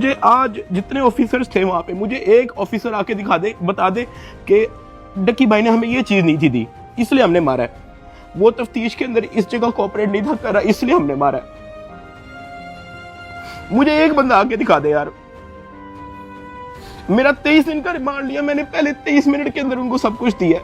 मुझे आज जितने ऑफिसर्स थे वहाँ पे, मुझे एक ऑफिसर आके दिखा दे, बता दे कि डक्की भाई ने हमें ये चीज़ नहीं थी दी, इसलिए हमने मारा है। वो तफ्तीश के अंदर इस जगह कोऑपरेट नहीं था कर रहा, इसलिए हमने मारा है। मुझे एक बंदा आके दिखा दे यार। मेरा 23 दिन का रिमांड लिया मैंने, पहले 23 मिनट के अंदर उनको सब कुछ दिया।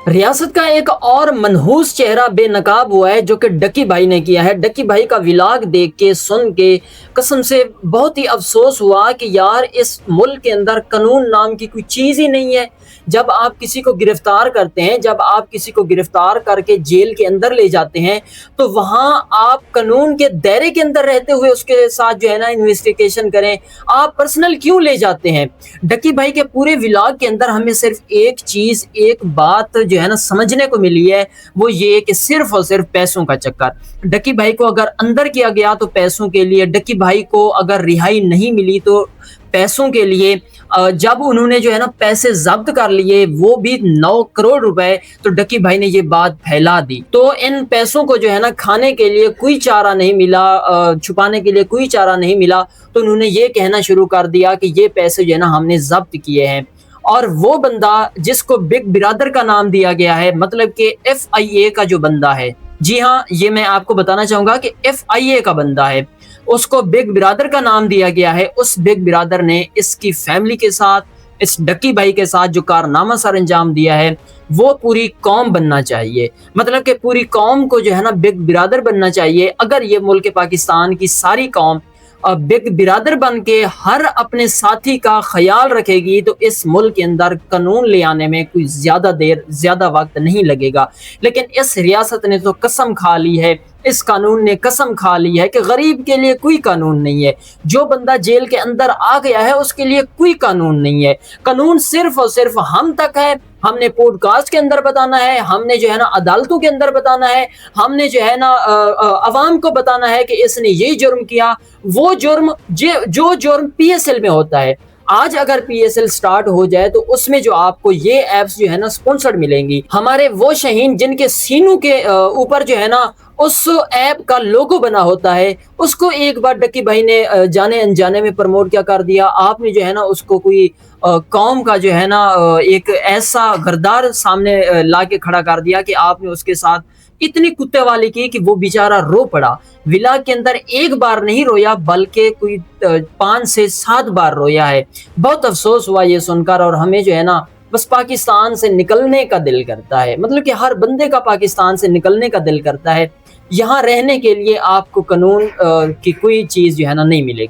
रियासत का एक और मनहूस चेहरा बेनकाब हुआ है जो कि डक्की भाई ने किया है। डक्की भाई का व्लॉग देख के सुन के कसम से बहुत ही अफसोस हुआ कि यार इस मुल्क के अंदर कानून नाम की कोई चीज़ ही नहीं है। जब आप किसी को गिरफ्तार करते हैं, जब आप किसी को गिरफ्तार करके जेल के अंदर ले जाते हैं, तो वहाँ आप कानून के दायरे के अंदर रहते हुए उसके साथ जो है ना इन्वेस्टिगेशन करें। आप पर्सनल क्यों ले जाते हैं? डक्की भाई के पूरे व्लॉग के अंदर हमें सिर्फ एक चीज़, एक बात जो है ना समझने को मिली है, वो ये कि सिर्फ और सिर्फ पैसों का चक्कर। डक्की भाई को अगर अंदर किया गया तो पैसों के लिए, डक्की भाई को अगर रिहाई नहीं मिली तो पैसों के लिए। जब उन्होंने जो है ना पैसे जब्त कर लिए, वो भी 9 करोड़ रुपए, तो डक्की भाई ने ये बात फैला दी। तो इन पैसों को जो है ना खाने के लिए कोई चारा नहीं मिला, छुपाने के लिए कोई चारा नहीं मिला, तो उन्होंने ये कहना शुरू कर दिया कि ये पैसे जो है ना हमने जब्त किए हैं। और वो बंदा जिसको बिग ब्रदर का नाम दिया गया है, मतलब कि FIA का जो बंदा है, जी हाँ, ये मैं आपको बताना चाहूँगा कि FIA का बंदा है, उसको बिग ब्रदर का नाम दिया गया है। उस बिग ब्रदर ने इसकी फैमिली के साथ, इस डक्की भाई के साथ जो कारनामा सर अंजाम दिया है, वो पूरी कौम बनना चाहिए। मतलब कि पूरी कौम को जो है ना बिग ब्रदर बनना चाहिए। अगर ये मुल्क पाकिस्तान की सारी कौम बिग ब्रदर बन के हर अपने साथी का ख्याल रखेगी, तो इस मुल्क के अंदर कानून ले आने में कोई ज़्यादा वक्त नहीं लगेगा। लेकिन इस रियासत ने तो कसम खा ली है, इस कानून ने कसम खा ली है कि गरीब के लिए कोई कानून नहीं है। जो बंदा जेल के अंदर आ गया है उसके लिए कोई कानून नहीं है। कानून सिर्फ और सिर्फ हम तक है। हमने पॉडकास्ट के अंदर बताना है, हमने जो है ना अदालतों के अंदर बताना है, हमने जो है ना अवाम को बताना है कि इसने ये जुर्म किया, वो जुर्म जो जुर्म PSL में होता है। आज अगर PSL स्टार्ट हो जाए तो उसमें जो आपको ये ऐप्स जो है ना स्पॉन्सर्ड मिलेंगी। हमारे वो शहीन जिनके सीनों के ऊपर जो है ना उस ऐप का लोगो बना होता है, उसको एक बार डक्की भाई ने जाने अनजाने में प्रमोट क्या कर दिया। आपने जो है ना उसको कोई कौम का जो है ना एक ऐसा घरदार सामने ला के खड़ा कर दिया कि आपने उसके साथ इतनी कुत्ते वाली की कि वो बेचारा रो पड़ा। व्लॉग के अंदर एक बार नहीं रोया, बल्कि कोई 5 से 7 बार रोया है। बहुत अफसोस हुआ ये सुनकर, और हमें जो है ना बस पाकिस्तान से निकलने का दिल करता है। मतलब कि हर बंदे का पाकिस्तान से निकलने का दिल करता है। यहाँ रहने के लिए आपको कानून की कोई चीज़ जो है ना नहीं मिलेगी।